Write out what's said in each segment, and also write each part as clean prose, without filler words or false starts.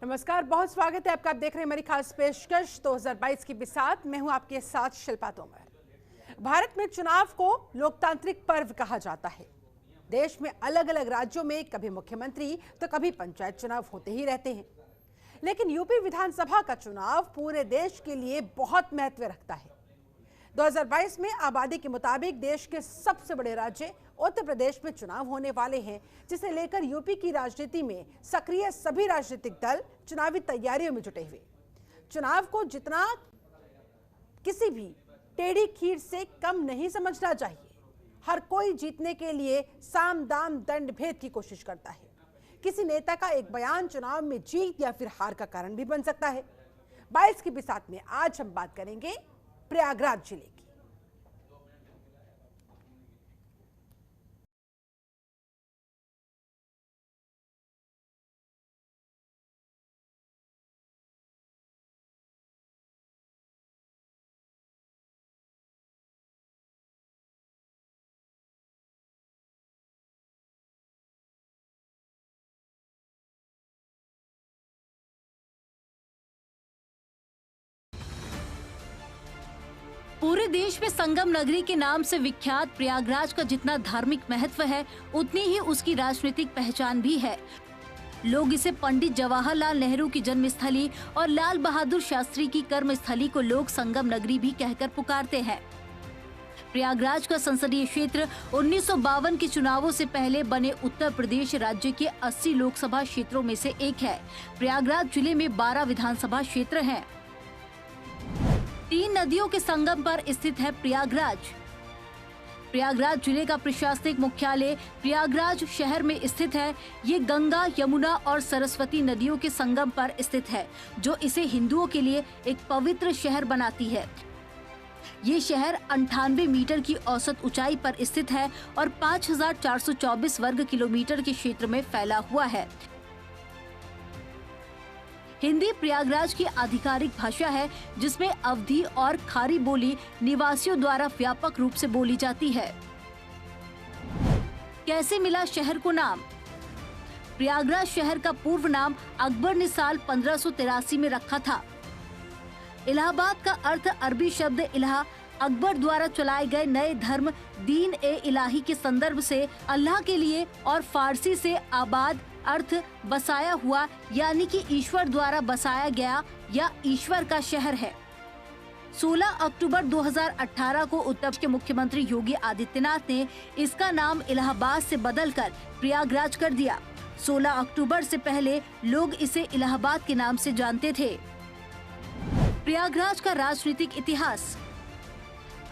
नमस्कार, बहुत स्वागत है आपका। आप देख रहे हैं मेरी खास पेशकश 2022 की बिसात। मैं हूं आपके साथ शिल्पा तोमर। भारत में चुनाव को लोकतांत्रिक पर्व कहा जाता है। देश में अलग अलग राज्यों में कभी मुख्यमंत्री तो कभी पंचायत चुनाव होते ही रहते हैं, लेकिन यूपी विधानसभा का चुनाव पूरे देश के लिए बहुत महत्व रखता है। 2022 में आबादी के मुताबिक देश के सबसे बड़े राज्य उत्तर प्रदेश में चुनाव होने वाले हैं, जिसे लेकर यूपी की राजनीति में सक्रिय सभी राजनीतिक दल चुनावी तैयारियों में जुटे हुए। चुनाव को जितना किसी भी टेढ़ी खीर से कम नहीं समझना चाहिए। हर कोई जीतने के लिए साम दाम दंड भेद की कोशिश करता है। किसी नेता का एक बयान चुनाव में जीत या फिर हार का कारण भी बन सकता है। 22 की बिसात में आज हम बात करेंगे प्रयागराज जिले की। पूरे देश में संगम नगरी के नाम से विख्यात प्रयागराज का जितना धार्मिक महत्व है, उतनी ही उसकी राजनीतिक पहचान भी है। लोग इसे पंडित जवाहरलाल नेहरू की जन्मस्थली और लाल बहादुर शास्त्री की कर्मस्थली को लोग संगम नगरी भी कहकर पुकारते हैं। प्रयागराज का संसदीय क्षेत्र 1952 के चुनावों से पहले बने उत्तर प्रदेश राज्य के 80 लोकसभा क्षेत्रों में से एक है। प्रयागराज जिले में 12 विधानसभा क्षेत्र हैं। 3 नदियों के संगम पर स्थित है प्रयागराज। प्रयागराज जिले का प्रशासनिक मुख्यालय प्रयागराज शहर में स्थित है। ये गंगा, यमुना और सरस्वती नदियों के संगम पर स्थित है, जो इसे हिंदुओं के लिए एक पवित्र शहर बनाती है। ये शहर 98 मीटर की औसत ऊंचाई पर स्थित है और 5424 वर्ग किलोमीटर के क्षेत्र में फैला हुआ है। हिंदी प्रयागराज की आधिकारिक भाषा है, जिसमें अवधी और खारी बोली निवासियों द्वारा व्यापक रूप से बोली जाती है। कैसे मिला शहर को नाम? प्रयागराज शहर का पूर्व नाम अकबर ने साल 1583 में रखा था। इलाहाबाद का अर्थ अरबी शब्द इलाहा, अकबर द्वारा चलाए गए नए धर्म दीन ए इलाही के संदर्भ से अल्लाह के लिए, और फारसी से आबाद अर्थ बसाया हुआ, यानी कि ईश्वर द्वारा बसाया गया या ईश्वर का शहर है। 16 अक्टूबर 2018 को उत्तर प्रदेश के मुख्यमंत्री योगी आदित्यनाथ ने इसका नाम इलाहाबाद से बदलकर प्रयागराज कर दिया। 16 अक्टूबर से पहले लोग इसे इलाहाबाद के नाम से जानते थे। प्रयागराज का राजनीतिक इतिहास।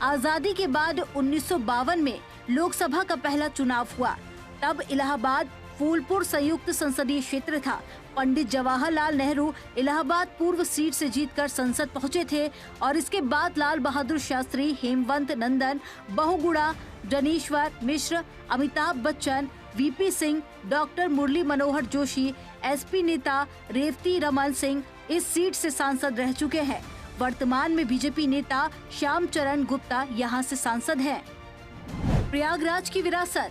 आजादी के बाद 1952 में लोकसभा का पहला चुनाव हुआ। तब इलाहाबाद फूलपुर संयुक्त संसदीय क्षेत्र था। पंडित जवाहरलाल नेहरू इलाहाबाद पूर्व सीट से जीतकर संसद पहुंचे थे और इसके बाद लाल बहादुर शास्त्री, हेमवंत नंदन, Bahuguna, Janeshwar Mishra, Amitabh Bachchan, VP Singh, doctor Murli Manohar Joshi, SP नेता रेवती रमन सिंह इस सीट से सांसद रह चुके हैं। वर्तमान में बीजेपी नेता श्याम चरण गुप्ता यहां से सांसद हैं। प्रयागराज की विरासत।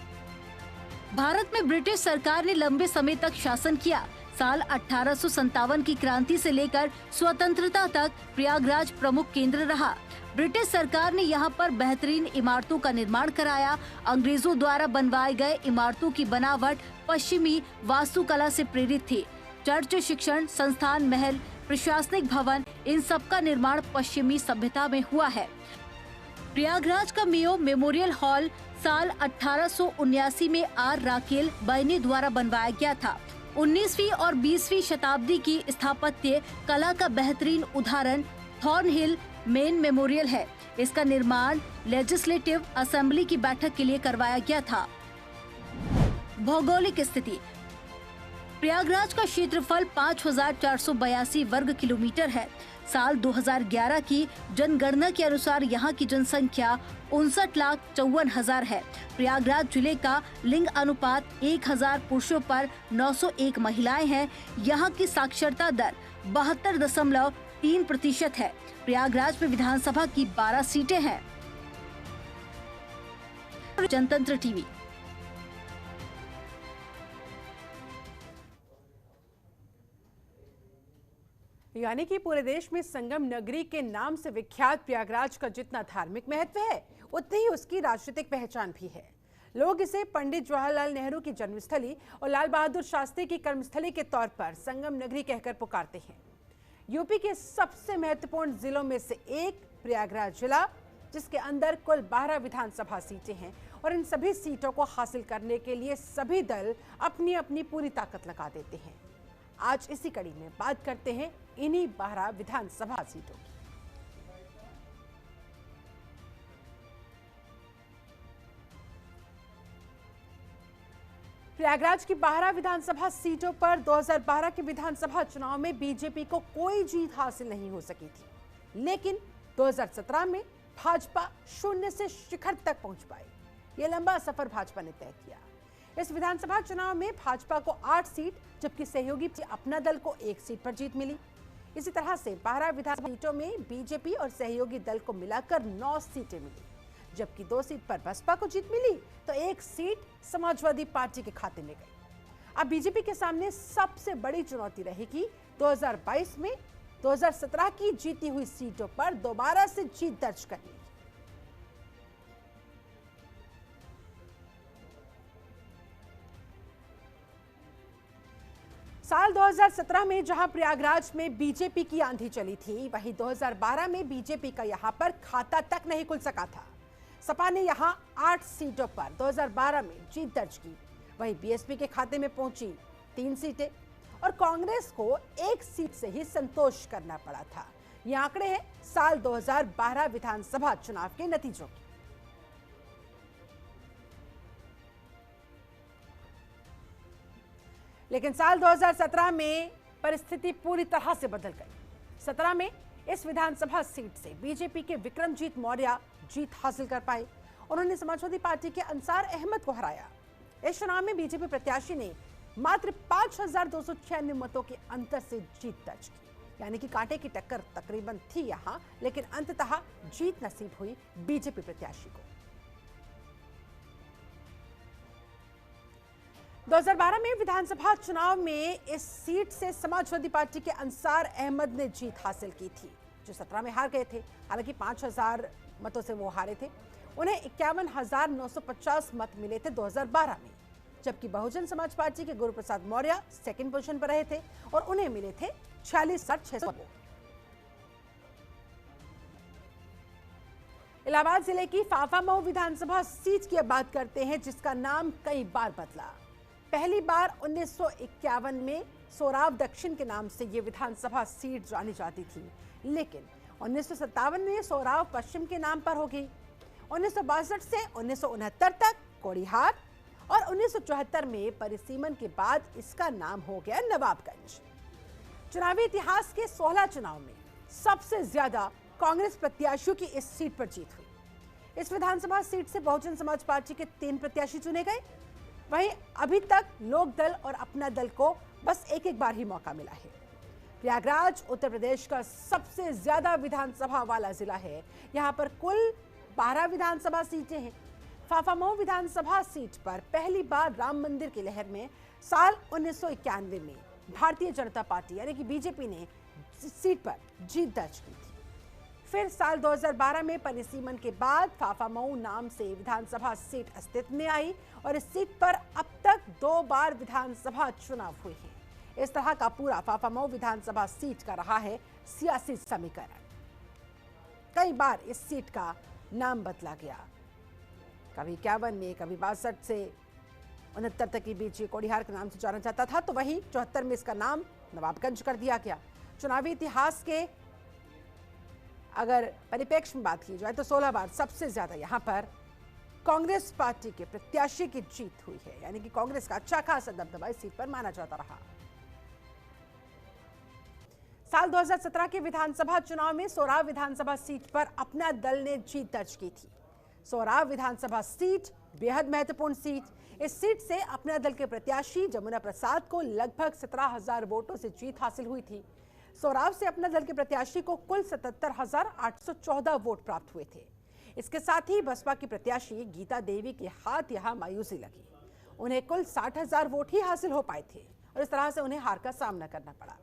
भारत में ब्रिटिश सरकार ने लंबे समय तक शासन किया। साल 1857 की क्रांति से लेकर स्वतंत्रता तक प्रयागराज प्रमुख केंद्र रहा। ब्रिटिश सरकार ने यहाँ पर बेहतरीन इमारतों का निर्माण कराया। अंग्रेजों द्वारा बनवाए गए इमारतों की बनावट पश्चिमी वास्तुकला से प्रेरित थी। चर्च, शिक्षण संस्थान, महल, प्रशासनिक भवन, इन सब का निर्माण पश्चिमी सभ्यता में हुआ है। प्रयागराज का मेयो मेमोरियल हॉल साल 1879 में आर राकेल बैने द्वारा बनवाया गया था। 19वीं और 20वीं शताब्दी की स्थापत्य कला का बेहतरीन उदाहरण थॉर्नहिल मेन मेमोरियल है। इसका निर्माण लेजिस्लेटिव असेंबली की बैठक के लिए करवाया गया था। भौगोलिक स्थिति। प्रयागराज का क्षेत्रफल 5482 वर्ग किलोमीटर है। साल 2011 की जनगणना के अनुसार यहाँ की जनसंख्या 59,54,000 है। प्रयागराज जिले का लिंग अनुपात 1000 पुरुषों पर 901 महिलाएं हैं। यहाँ की साक्षरता दर 72.3% है। प्रयागराज में विधानसभा की 12 सीटें हैं। जनतंत्र टीवी। यानी कि पूरे देश में संगम नगरी के नाम से विख्यात प्रयागराज का जितना धार्मिक महत्व है, उतनी ही उसकी राजनीतिक पहचान भी है। लोग इसे पंडित जवाहरलाल नेहरू की जन्मस्थली और लाल बहादुर शास्त्री की कर्मस्थली के तौर पर संगम नगरी कहकर पुकारते हैं। यूपी के सबसे महत्वपूर्ण जिलों में से एक प्रयागराज जिला, जिसके अंदर कुल 12 विधानसभा सीटें हैं और इन सभी सीटों को हासिल करने के लिए सभी दल अपनी अपनी पूरी ताकत लगा देते हैं। आज इसी कड़ी में बात करते हैं इन्हीं 12 विधानसभा सीटों की। प्रयागराज की 12 विधानसभा सीटों पर 2012 के विधानसभा चुनाव में बीजेपी को कोई जीत हासिल नहीं हो सकी थी, लेकिन 2017 में भाजपा शून्य से शिखर तक पहुंच पाई। यह लंबा सफर भाजपा ने तय किया। इस विधानसभा चुनाव में भाजपा को 8 सीट, जबकि सहयोगी अपना दल को 1 सीट पर जीत मिली। इसी तरह से 12 विधानसभा सीटों में बीजेपी और सहयोगी दल को मिलाकर 9 सीटें मिली, जबकि 2 सीट पर बसपा को जीत मिली तो 1 सीट समाजवादी पार्टी के खाते में गई। अब बीजेपी के सामने सबसे बड़ी चुनौती रहेगी 2022 में 2017 की जीती हुई सीटों पर दोबारा से जीत दर्ज करनी। साल 2017 में जहां प्रयागराज में बीजेपी की आंधी चली थी, वहीं 2012 में बीजेपी का यहां पर खाता तक नहीं खुल सका था। सपा ने यहां 8 सीटों पर 2012 में जीत दर्ज की, वहीं बीएसपी के खाते में पहुंची 3 सीटें और कांग्रेस को 1 सीट से ही संतोष करना पड़ा था। ये आंकड़े हैं साल 2012 विधानसभा चुनाव के नतीजों के। लेकिन साल 2017 में परिस्थिति पूरी तरह से बदल गई। 17 में इस विधानसभा सीट से बीजेपी के विक्रमजीत मौर्य जीत हासिल कर पाए। उन्होंने समाजवादी पार्टी के अंसार अहमद को हराया। इस चुनाव में बीजेपी प्रत्याशी ने मात्र 5296 मतों के अंतर से जीत दर्ज की, यानी कि कांटे की टक्कर तकरीबन थी यहां, लेकिन अंततः जीत नसीब हुई बीजेपी प्रत्याशी को। 2012 में विधानसभा चुनाव में इस सीट से समाजवादी पार्टी के अंसार अहमद ने जीत हासिल की थी, जो 17 में हार गए थे। हालांकि 5000 मतों से वो हारे थे। उन्हें 51,950 मत मिले थे 2012 में, जबकि बहुजन समाज पार्टी के गुरु प्रसाद मौर्य सेकंड पोजीशन पर रहे थे और उन्हें मिले थे 46,600 वोट। इलाहाबाद जिले की फाफामऊ विधानसभा सीट की अब बात करते हैं, जिसका नाम कई बार बदला। पहली बार 1951 में सोराव दक्षिण के नाम से ये विधानसभा सीट जानी जाती थी, लेकिन 1957 में सोराव पश्चिम के नाम पर हो गई। 1962 से 1969 तक कोड़िहार और 1974 में परिसीमन के बाद इसका नाम हो गया नवाबगंज। चुनावी इतिहास के 16 चुनाव में सबसे ज्यादा कांग्रेस प्रत्याशियों की इस सीट पर जीत हुई। इस विधानसभा सीट से बहुजन समाज पार्टी के 3 प्रत्याशी चुने गए। वहीं अभी तक लोक दल और अपना दल को बस एक बार ही मौका मिला है। प्रयागराज उत्तर प्रदेश का सबसे ज्यादा विधानसभा वाला जिला है। यहां पर कुल 12 विधानसभा सीटें हैं। फाफामऊ विधानसभा सीट पर पहली बार राम मंदिर की लहर में साल 1991 में भारतीय जनता पार्टी यानी कि बीजेपी ने सीट पर जीत दर्ज की थी। फिर साल 2012 में परिसीमन के बाद फाफामऊ नाम से विधानसभा सीट अस्तित्व में आई और इस सीट पर अब तक 2 बार विधानसभा चुनाव हुए हैं। इस तरह का पूरा फाफामऊ विधानसभा सीट का रहा है सियासी समीकरण। कई बार इस सीट का नाम बदला गया, कभी 51 में, कभी 62 से 69 तक के बीच कोड़िहार के नाम से जाना जाता था, तो वहीं 74 में इसका नाम नवाबगंज कर दिया गया। चुनावी इतिहास के अगर परिप्रेक्ष्य में बात की जाए तो 16 बार सबसे ज्यादा यहां पर कांग्रेस पार्टी के प्रत्याशी की जीत हुई है, यानी कि कांग्रेस का अच्छा खासा दबदबा इस सीट पर माना जाता रहा। साल 2017 के विधानसभा चुनाव में सोराव विधानसभा सीट पर अपना दल ने जीत दर्ज की थी। सोराव विधानसभा सीट बेहद महत्वपूर्ण सीट। इस सीट से अपना दल के प्रत्याशी जमुना प्रसाद को लगभग 17,000 वोटों से जीत हासिल हुई थी। सोराव से अपना दल के प्रत्याशी को कुल 77,814 वोट प्राप्त हुए थे। इसके साथ ही बसपा की प्रत्याशी गीता देवी के हाथ यहां मायूसी लगी। उन्हें कुल 60,000 वोट ही हासिल हो पाए थे और इस तरह से उन्हें हार का सामना करना पड़ा।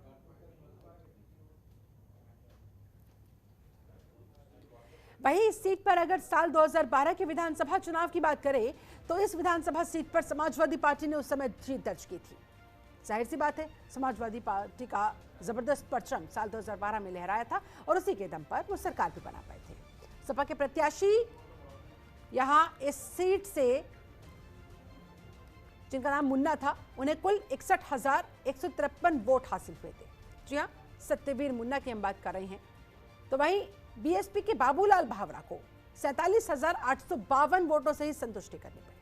वहीं इस सीट पर अगर साल 2012 के विधानसभा चुनाव की बात करें तो इस विधानसभा सीट पर समाजवादी पार्टी ने उस समय जीत दर्ज की थी। जाहिर सी बात है, समाजवादी पार्टी का जबरदस्त परचम साल 2012 में लहराया था और उसी के दम पर वो सरकार भी बना पाए थे। सपा के प्रत्याशी यहां इस सीट से, जिनका नाम मुन्ना था, उन्हें कुल 61,153 वोट हासिल हुए थे। जी हां, सत्यवीर मुन्ना की हम बात कर रहे हैं। तो वहीं बीएसपी के बाबूलाल भावरा को 47,852 वोटों से ही संतुष्टि करनी पड़ी।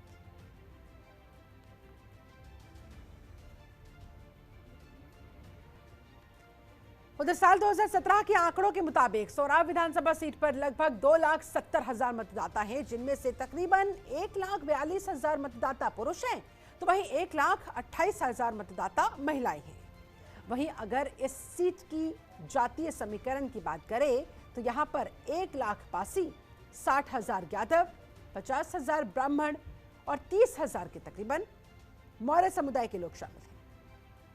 उधर साल 2017 के आंकड़ों के मुताबिक सोराव विधानसभा सीट पर लगभग 2,70,000 मतदाता हैं, जिनमें से तकरीबन 1,42,000 मतदाता पुरुष हैं, तो वहीं 1,28,000 मतदाता महिलाएं हैं। वहीं अगर इस सीट की जातीय समीकरण की बात करें तो यहां पर 1,00,000 पासी, 60,000 यादव, 50,000 ब्राह्मण और 30,000 के तकरीबन मौर्य समुदाय के लोग शामिल हैं।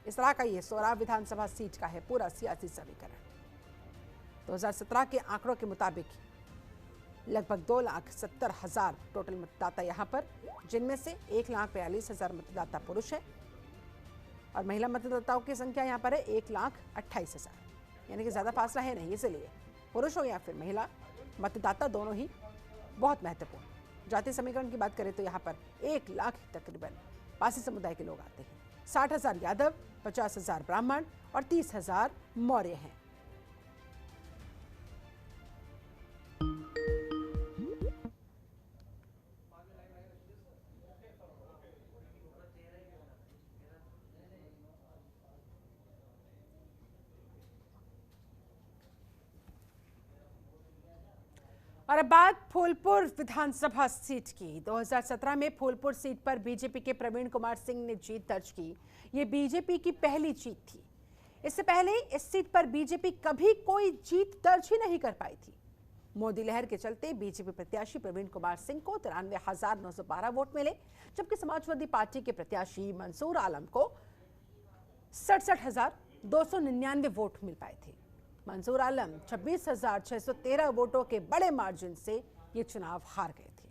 इस तरह का ये सोराव विधानसभा सीट का है पूरा सियासी समीकरण। 2017 के आंकड़ों के मुताबिक लगभग 2,70,000 टोटल मतदाता यहां पर, जिनमें से 1,42,000 मतदाता पुरुष हैं और महिला मतदाताओं की संख्या यहां पर है 1,28,000, यानी कि ज्यादा फासला है नहीं। इसलिए पुरुष हो या फिर महिला मतदाता दोनों ही बहुत महत्वपूर्ण। जातीय समीकरण की बात करें तो यहाँ पर 1,00,000 तकरीबन पासी समुदाय के लोग आते हैं, 60,000 यादव, 50,000 ब्राह्मण और 30,000 मौर्य हैं। और अब बात फूलपुर विधानसभा सीट की। 2017 में फूलपुर सीट पर बीजेपी के प्रवीण कुमार सिंह ने जीत दर्ज की। ये बीजेपी की पहली जीत थी। इससे पहले इस सीट पर बीजेपी कभी कोई जीत दर्ज ही नहीं कर पाई थी। मोदी लहर के चलते बीजेपी प्रत्याशी प्रवीण कुमार सिंह को 93,912 वोट मिले, जबकि समाजवादी पार्टी के प्रत्याशी मंसूर आलम को 67,299 वोट मिल पाए थे। मंसूर आलम 26,613 वोटों के बड़े मार्जिन से ये चुनाव हार गए थे।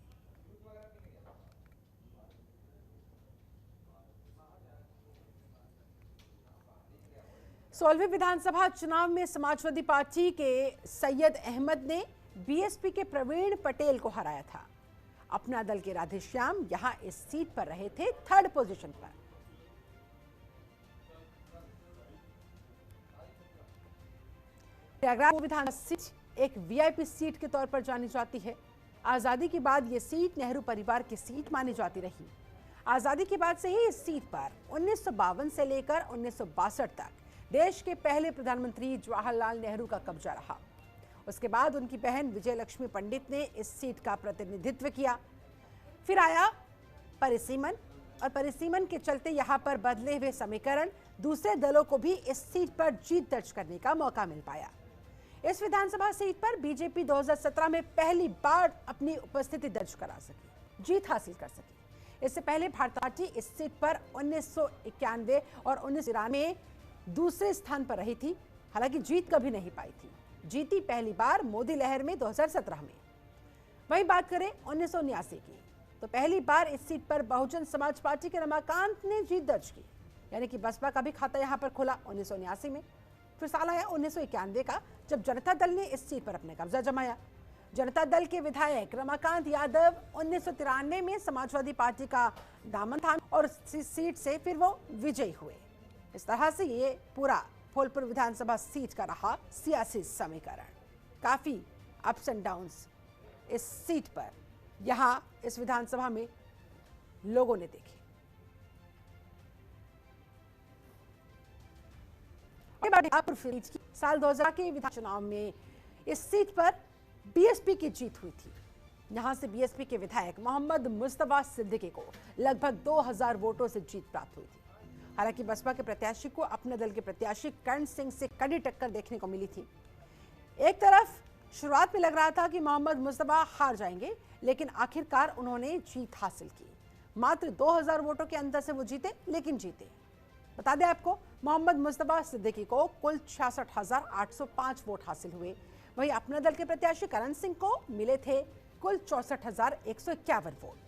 सोलहवीं विधानसभा चुनाव में समाजवादी पार्टी के सैयद अहमद ने बीएसपी के प्रवीण पटेल को हराया था। अपना दल के राधेश्याम यहां इस सीट पर रहे थे 3rd पोजीशन पर। प्रयागराज विधानसभा सीट एक वीआईपी सीट के तौर पर जानी जाती है। आजादी के बाद यह सीट नेहरू परिवार की सीट मानी जाती रही। आजादी के बाद से ही इस सीट पर 1952 से लेकर 1962 तक देश के पहले प्रधानमंत्री जवाहरलाल नेहरू का कब्जा रहा। उसके बाद उनकी बहन विजय लक्ष्मी पंडित ने इस सीट का प्रतिनिधित्व किया। फिर आया परिसीमन, और परिसीमन के चलते यहां पर बदले हुए समीकरण दूसरे दलों को भी इस सीट पर जीत दर्ज करने का मौका मिल पाया। इस विधानसभा सीट पर बीजेपी 2017 में पहली बार अपनी उपस्थिति दर्ज करा सकी, जीत हासिल कर सकी। इससे पहले भारतीय पार्टी इस सीट पर 1991 और 1993 में दूसरे स्थान पर रही थी, हालांकि जीत कभी नहीं पाई थी। जीती पहली बार मोदी लहर में 2017 में। वहीं बात करें 1979 की, तो पहली बार इस सीट पर बहुजन समाज पार्टी के रमाकांत ने जीत दर्ज की, यानी कि बसपा का भी खाता यहां पर खुला 1979 में। फिर साल आया 1991 का, जब जनता दल ने इस सीट पर अपने कब्जा जमाया। जनता दल के विधायक रमाकांत यादव 1993 में समाजवादी पार्टी का दामन थामे और सीट से फिर वो विजयी हुए। इस तरह से ये पूरा फूलपुर विधानसभा सीट का रहा सियासी समीकरण। काफी अप्स एंड डाउन्स इस सीट पर यहां इस विधानसभा में लोगों ने देखे। साल 2000 के विधानसभा चुनाव में इस सीट पर बीएसपी की जीत हुई थी। यहां से बीएसपी के विधायक मोहम्मद मुस्तफा सिद्दीकी को लगभग 2000 वोटों से जीत प्राप्त हुई थी। हालांकि बसपा के प्रत्याशी को अपने दल के प्रत्याशी कर्ण सिंह से कड़ी टक्कर देखने को मिली थी। एक तरफ शुरुआत में लग रहा था कि मोहम्मद मुस्तफा हार जाएंगे, लेकिन आखिरकार उन्होंने जीत हासिल की। मात्र 2000 वोटों के अंतर से वो जीते, लेकिन जीते। बता दें आपको, मोहम्मद मुस्तफा सिद्दीकी को कुल 66,805 वोट हासिल हुए, वहीं अपना दल के प्रत्याशी करण सिंह को मिले थे कुल 64,151 वोट।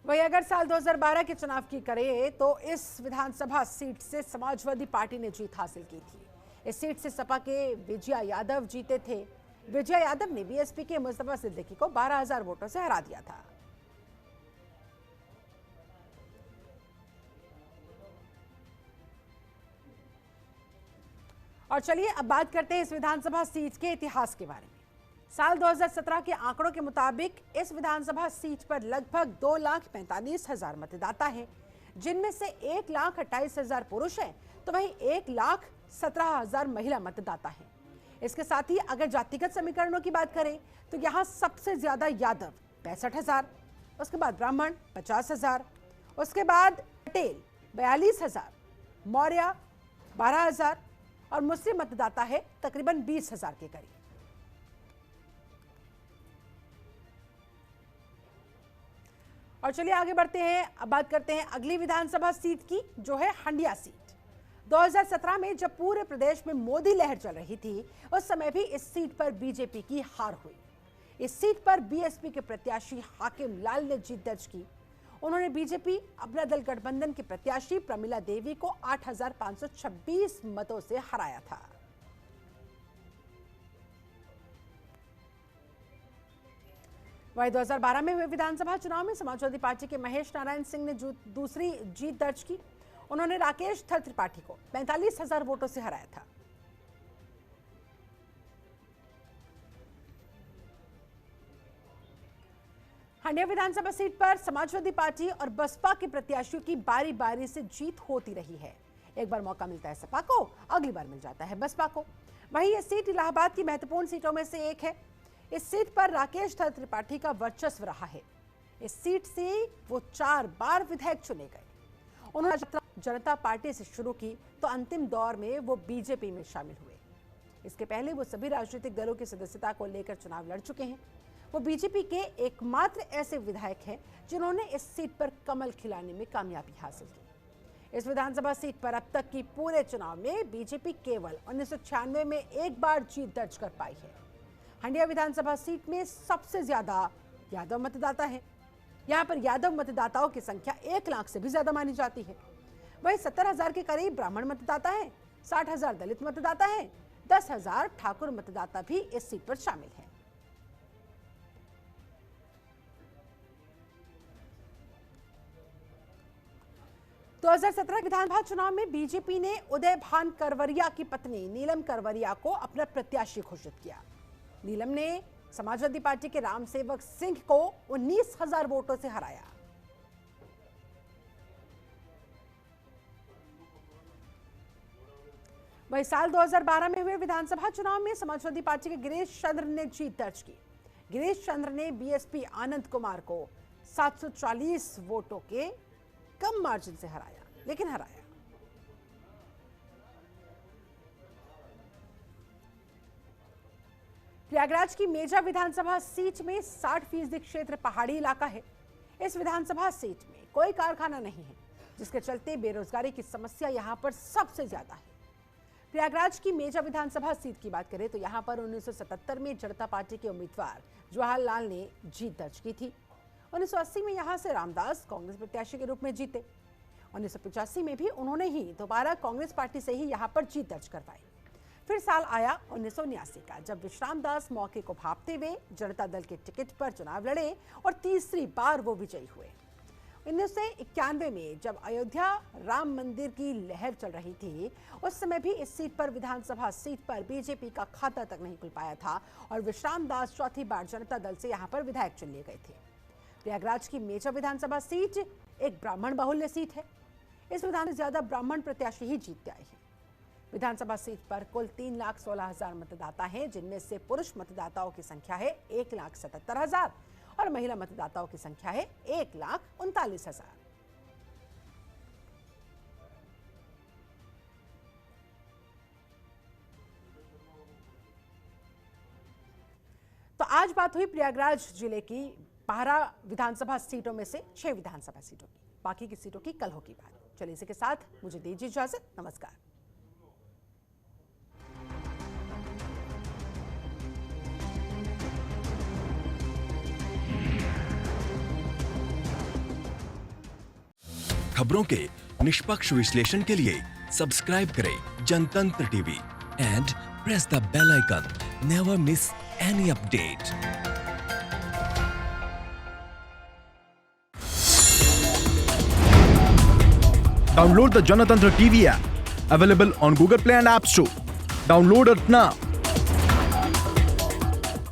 वहीं अगर साल 2012 के चुनाव की करें तो इस विधानसभा सीट से समाजवादी पार्टी ने जीत हासिल की थी। इस सीट से सपा के विजया यादव जीते थे। विजया यादव ने बीएसपी के मुस्तफा सिद्दीकी को 12,000 वोटों से हरा दिया था। और चलिए अब बात करते हैं इस विधानसभा सीट के इतिहास के बारे में। साल 2017 के आंकड़ों के मुताबिक इस विधानसभा सीट पर लगभग 2,45,000 मतदाता हैं, जिनमें से 1,28,000 पुरुष हैं तो वहीं 1,17,000 महिला मतदाता हैं। इसके साथ ही अगर जातिगत समीकरणों की बात करें तो यहाँ सबसे ज्यादा यादव 65,000, उसके बाद ब्राह्मण 50,000, उसके बाद पटेल 42,000, मौर्य 12,000 और मुस्लिम मतदाता है तकरीबन 20,000 के करीब। और चलिए आगे बढ़ते हैं, अब बात करते हैं अगली विधानसभा सीट की, जो है हंडिया सीट। 2017 में जब पूरे प्रदेश में मोदी लहर चल रही थी, उस समय भी इस सीट पर बीजेपी की हार हुई। इस सीट पर बीएसपी के प्रत्याशी हाकिम लाल ने जीत दर्ज की। उन्होंने बीजेपी अपना दल गठबंधन की प्रत्याशी प्रमिला देवी को 8,526 मतों से हराया था। वहीं 2012 में हुए विधानसभा चुनाव में समाजवादी पार्टी के महेश नारायण सिंह ने दूसरी जीत दर्ज की। उन्होंने राकेश थर त्रिपाठी को 45,000 वोटों से हराया था। हंडिया विधानसभा सीट पर समाजवादी पार्टी और बसपा के प्रत्याशियों की बारी बारी से जीत होती रही है। एक बार मौका मिलता है सपा को, अगली बार मिल जाता है बसपा को। वहीं यह सीट इलाहाबाद की महत्वपूर्ण सीटों में से एक है। इस सीट पर राकेश थर त्रिपाठी का वर्चस्व रहा है। इस सीट से वो 4 बार विधायक चुने गए। उन्होंने जनता पार्टी से शुरू की तो अंतिम दौर में वो बीजेपी में शामिल हुए। इसके पहले वो सभी राजनीतिक दलों की सदस्यता को लेकर चुनाव लड़ चुके हैं। वो बीजेपी के एकमात्र ऐसे विधायक हैं जिन्होंने इस सीट पर कमल खिलाने में कामयाबी हासिल की। इस विधानसभा सीट पर अब तक की पूरे चुनाव में बीजेपी केवल 1996 में एक बार जीत दर्ज कर पाई है। हंडिया विधानसभा सीट में सबसे ज्यादा यादव मतदाता हैं। यहाँ पर यादव मतदाताओं की संख्या 1 लाख से भी ज्यादा मानी जाती है। वहीं 70,000 के करीब ब्राह्मण मतदाता हैं, 60,000 दलित मतदाता हैं, 10,000 ठाकुर मतदाता भी इस सीट पर शामिल हैं। तो 2017 विधानसभा चुनाव में बीजेपी ने उदय भान करवरिया की पत्नी नीलम करवरिया को अपना प्रत्याशी घोषित किया। नीलम ने समाजवादी पार्टी के रामसेवक सिंह को 19,000 वोटों से हराया। वहीं साल 2012 में हुए विधानसभा चुनाव में समाजवादी पार्टी के गिरीश चंद्र ने जीत दर्ज की। गिरीश चंद्र ने बीएसपी आनंद कुमार को 740 वोटों के कम मार्जिन से हराया, लेकिन हराया। प्रयागराज की मेजा विधानसभा सीट में 60% क्षेत्र पहाड़ी इलाका है। इस विधानसभा सीट में कोई कारखाना नहीं है, जिसके चलते बेरोजगारी की समस्या यहां पर सबसे ज्यादा है। प्रयागराज की मेजा विधानसभा सीट की बात करें तो यहां पर 1977 में जनता पार्टी के उम्मीदवार जवाहरलाल ने जीत दर्ज की थी। 1980 में यहां से रामदास कांग्रेस प्रत्याशी के रूप में जीते। 1985 में भी उन्होंने ही दोबारा कांग्रेस पार्टी से ही यहां पर जीत दर्ज करवाई। फिर साल आया 1979 का, जब विश्राम दास मौके को भांपते हुए जनता दल के टिकट पर चुनाव लड़े और तीसरी बार वो विजयी हुए। 1991 में जब अयोध्या राम मंदिर की लहर चल रही थी, उस समय भी इस सीट पर विधानसभा सीट पर बीजेपी का खाता तक नहीं खुल पाया था और विश्राम दास चौथी बार जनता दल से यहां पर विधायक चुन लिए गए थे। प्रयागराज की मेजा विधानसभा सीट एक ब्राह्मण बाहुल्य सीट है। इस विधान से ज्यादा ब्राह्मण प्रत्याशी ही जीतते आए हैं। विधानसभा सीट पर कुल 3,16,000 मतदाता हैं, जिनमें से पुरुष मतदाताओं की संख्या है 1,77,000 और महिला मतदाताओं की संख्या है 1,39,000। आज बात हुई प्रयागराज जिले की 12 विधानसभा सीटों में से 6 विधानसभा सीटों की। बाकी की सीटों की कल होगी बात। चलिए इसी के साथ मुझे दीजिए इजाजत। नमस्कार। खबरों के निष्पक्ष विश्लेषण के लिए सब्सक्राइब करें Janatantra TV and press the bell icon. Never miss any update. Download the Janatantra TV app, available on Google Play and App Store. Download it now.